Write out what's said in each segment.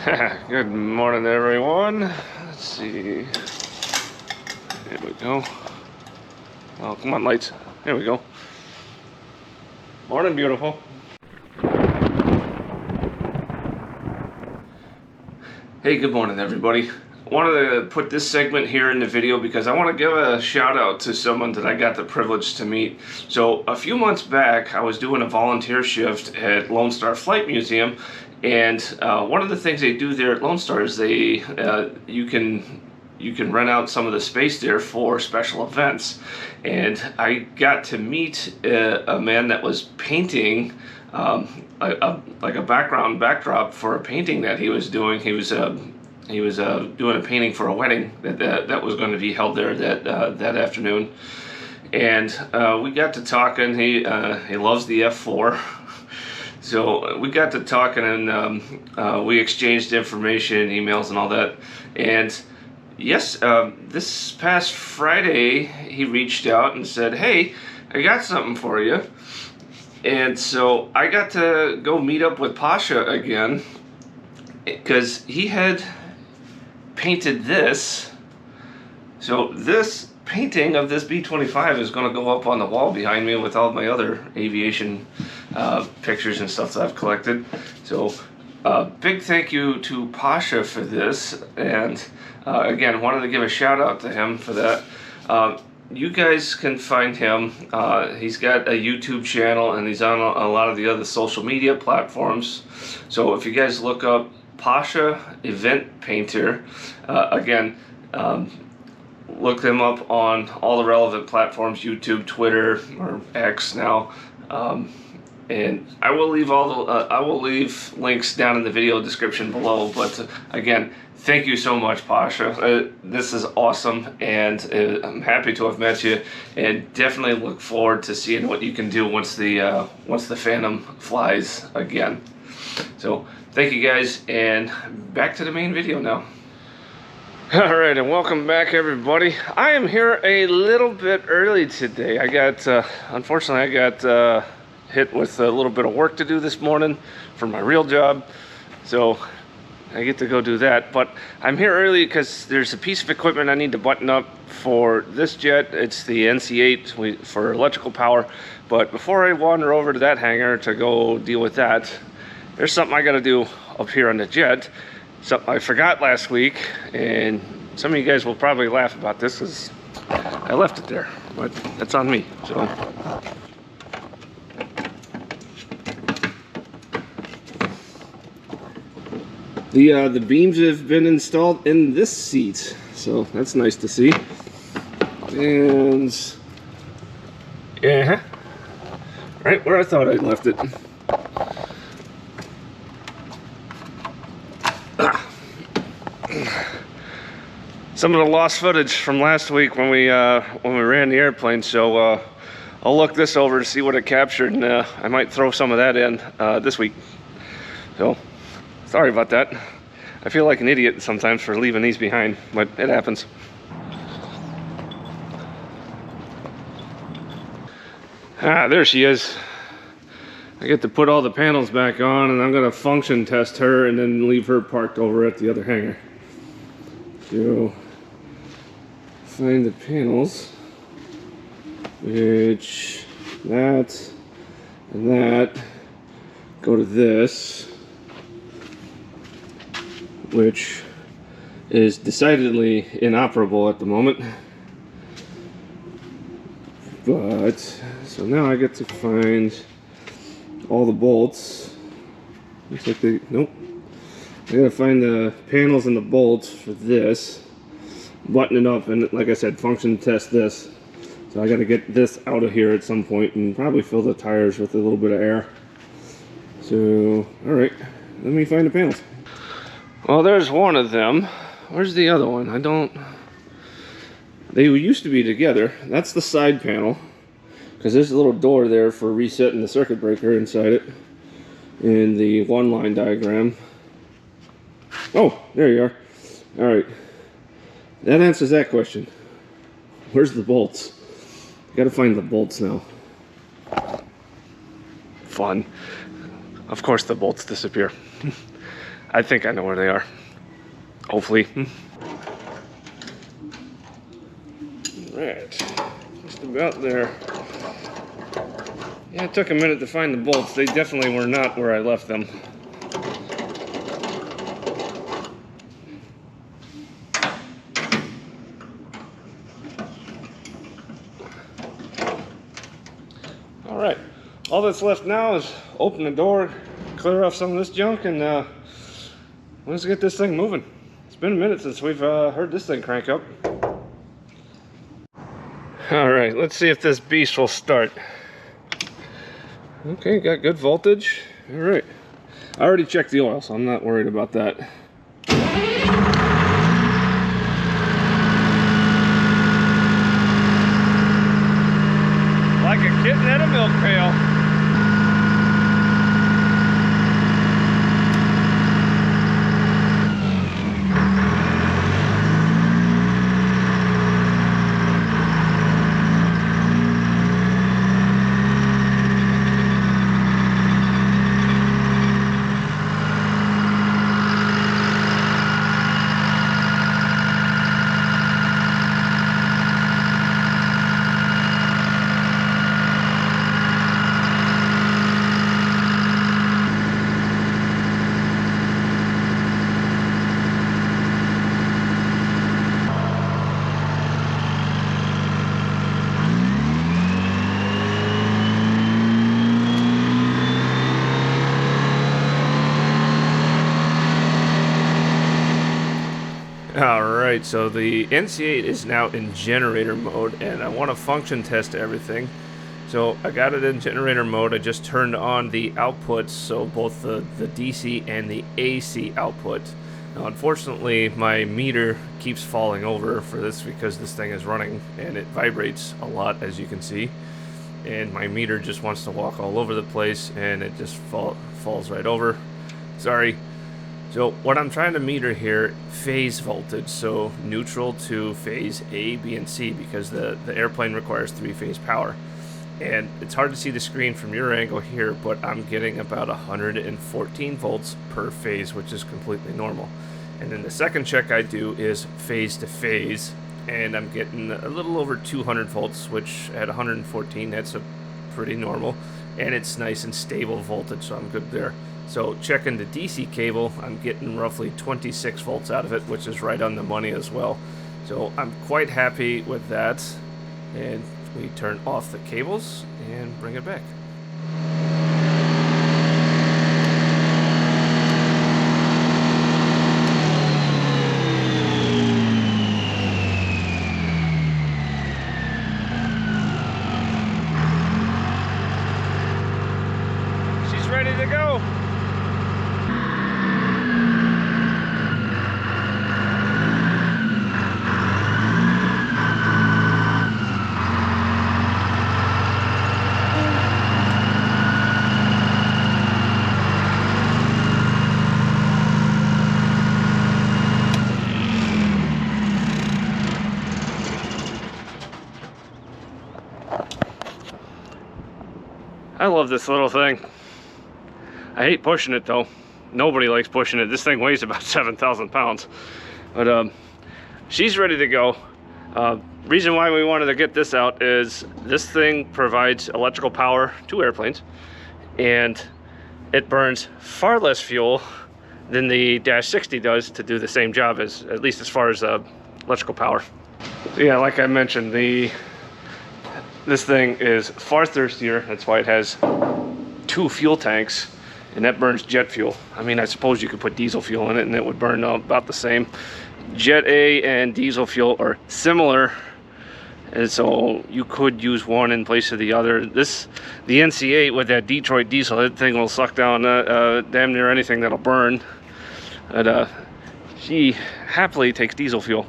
Good morning, everyone. Let's see. There we go. Oh, come on, lights. There we go. Morning, beautiful. Hey, good morning, everybody. I wanted to put this segment here in the video because I want to give a shout out to someone that I got the privilege to meet. So a few months back, I was doing a volunteer shift at Lone Star Flight Museum, and one of the things they do there at Lone Star is they you can rent out some of the space there for special events. And I got to meet a man that was painting like a backdrop for a painting that he was doing. He was doing a painting for a wedding that was going to be held there that afternoon, and we got to talking. He loves the F4, so we got to talking, and we exchanged information, emails, and all that. And yes, this past Friday he reached out and said, "Hey, I got something for you." And so I got to go meet up with Pasha again because he had painted this. So this painting of this B-25 is going to go up on the wall behind me with all my other aviation pictures and stuff that I've collected. So big thank you to Pasha for this, and again, wanted to give a shout out to him for that. You guys can find him. He's got a YouTube channel, and he's on a lot of the other social media platforms. So if you guys look up Pasha Event Painter, again, look them up on all the relevant platforms: YouTube, Twitter, or X now. And I will leave links down in the video description below. But again, thank you so much, Pasha. This is awesome, and I'm happy to have met you, and definitely look forward to seeing what you can do once the Phantom flies again. So thank you guys, and back to the main video now. All right, and welcome back, everybody. I am here a little bit early today. Unfortunately, I got hit with a little bit of work to do this morning for my real job, so I get to go do that. But I'm here early because there's a piece of equipment I need to button up for this jet. It's the NC8 for electrical power. But before I wander over to that hangar to go deal with that, there's something I got to do up here on the jet. Something I forgot last week, and some of you guys will probably laugh about this because I left it there, but that's on me. So the beams have been installed in this seat, so that's nice to see. And yeah, right where I thought I'd left it. Some of the lost footage from last week when we ran the airplane, so I'll look this over to see what it captured, and I might throw some of that in this week. So sorry about that. I feel like an idiot sometimes for leaving these behind, but it happens. Ah, there she is. I get to put all the panels back on, and I'm gonna function test her and then leave her parked over at the other hangar. So find the panels, which that and that go to this, which is decidedly inoperable at the moment. But so now I get to find all the bolts. Looks like nope. I gotta find the panels and the bolts for this, button it up, and like I said, function test this. So I gotta get this out of here at some point and probably fill the tires with a little bit of air. So, all right, let me find the panels. Well, there's one of them. Where's the other one? They used to be together. That's the side panel, because there's a little door there for resetting the circuit breaker inside it in the one line diagram. Oh, there you are. All right, that answers that question. Where's the bolts? Gotta find the bolts now. Fun. Of course the bolts disappear. I think I know where they are. Hopefully. Right, just about there. Yeah, it took a minute to find the bolts. They definitely were not where I left them. All right, all that's left now is open the door, clear off some of this junk, and let's get this thing moving. It's been a minute since we've heard this thing crank up. All right, let's see if this beast will start. Okay, got good voltage. All right, I already checked the oil, so I'm not worried about that. Like a kitten at a milk pail. Alright, so the NC8 is now in generator mode, and I want to function test everything. So I got it in generator mode. I just turned on the outputs, so both the DC and the AC output. Now, unfortunately, my meter keeps falling over for this because this thing is running, and it vibrates a lot, as you can see. And my meter just wants to walk all over the place, and it just falls right over. Sorry. So what I'm trying to meter here, phase voltage, so neutral to phase A, B, and C, because the airplane requires 3-phase power. And it's hard to see the screen from your angle here, but I'm getting about 114 volts per phase, which is completely normal. And then the second check I do is phase to phase, and I'm getting a little over 200 volts, which at 114, that's a pretty normal. And it's nice and stable voltage, so I'm good there. So checking the DC cable, I'm getting roughly 26 volts out of it, which is right on the money as well. So I'm quite happy with that. And we turn off the cables and bring it back. She's ready to go. I love this little thing. I hate pushing it though. Nobody likes pushing it. This thing weighs about 7,000 pounds. But she's ready to go. Reason why we wanted to get this out is this thing provides electrical power to airplanes, and it burns far less fuel than the Dash 60 does to do the same job, as at least as far as electrical power. So yeah, like I mentioned, this thing is far thirstier. That's why it has 2 fuel tanks, and that burns jet fuel. I mean, I suppose you could put diesel fuel in it and it would burn about the same. Jet A and diesel fuel are similar, and so you could use one in place of the other. The NC8 with that Detroit diesel, that thing will suck down damn near anything that'll burn. But she happily takes diesel fuel,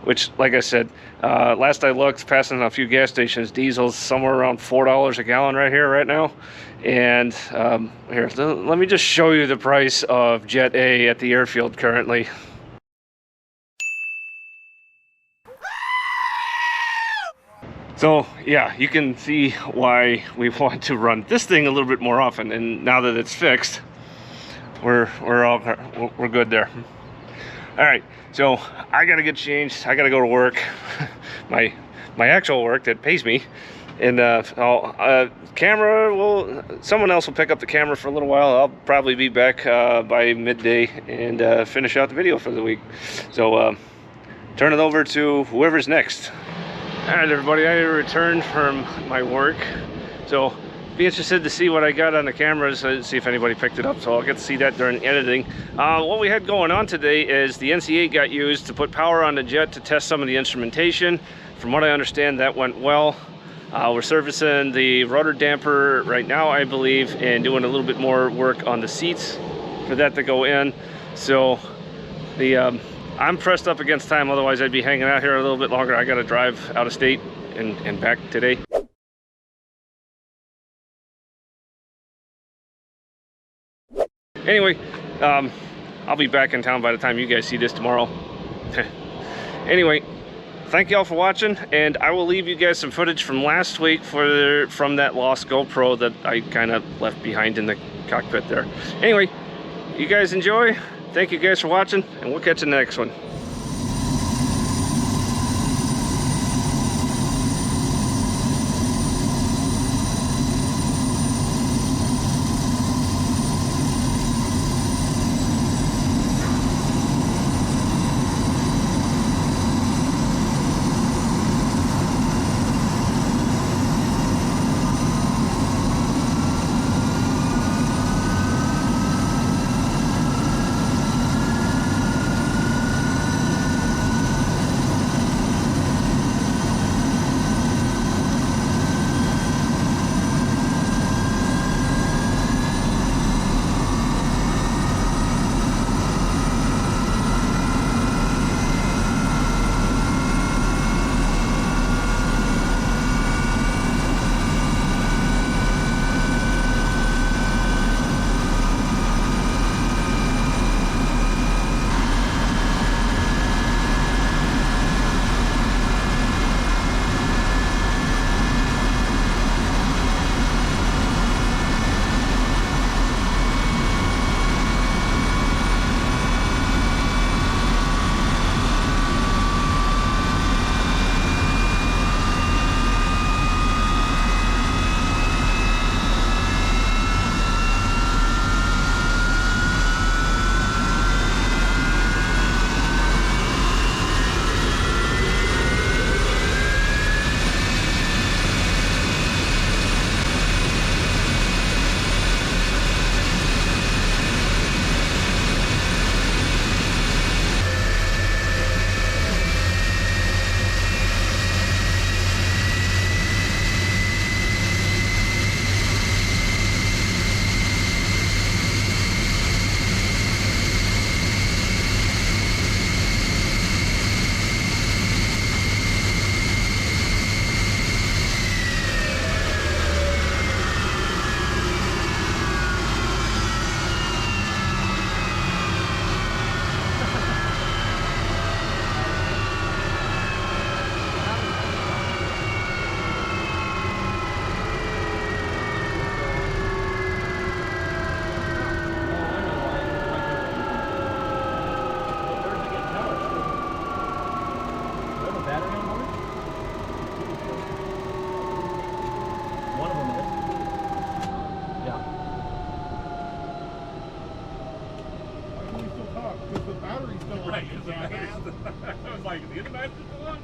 which, like I said, last I looked, passing a few gas stations, diesel's somewhere around $4 a gallon right here, right now. And here, let me just show you the price of Jet A at the airfield currently. So yeah, you can see why we want to run this thing a little bit more often. And now that it's fixed, we're good there. All right, so I gotta get changed. I gotta go to work, my actual work that pays me, and camera someone else will pick up the camera for a little while. I'll probably be back by midday and finish out the video for the week. So turn it over to whoever's next. All right, everybody, I returned from my work, so be interested to see what I got on the cameras, see if anybody picked it up, so I'll get to see that during editing. What we had going on today is the NC8 got used to put power on the jet to test some of the instrumentation. From what I understand, that went well. We're servicing the rudder damper right now, I believe, and doing a little bit more work on the seats for that to go in. So I'm pressed up against time, otherwise I'd be hanging out here a little bit longer. I gotta drive out of state and back today. Anyway, I'll be back in town by the time you guys see this tomorrow. Anyway, thank y'all for watching, and I will leave you guys some footage from last week from that lost GoPro that I kind of left behind in the cockpit there. Anyway, you guys enjoy. Thank you guys for watching, and we'll catch you in the next one. Right, I was like, is the internet still on?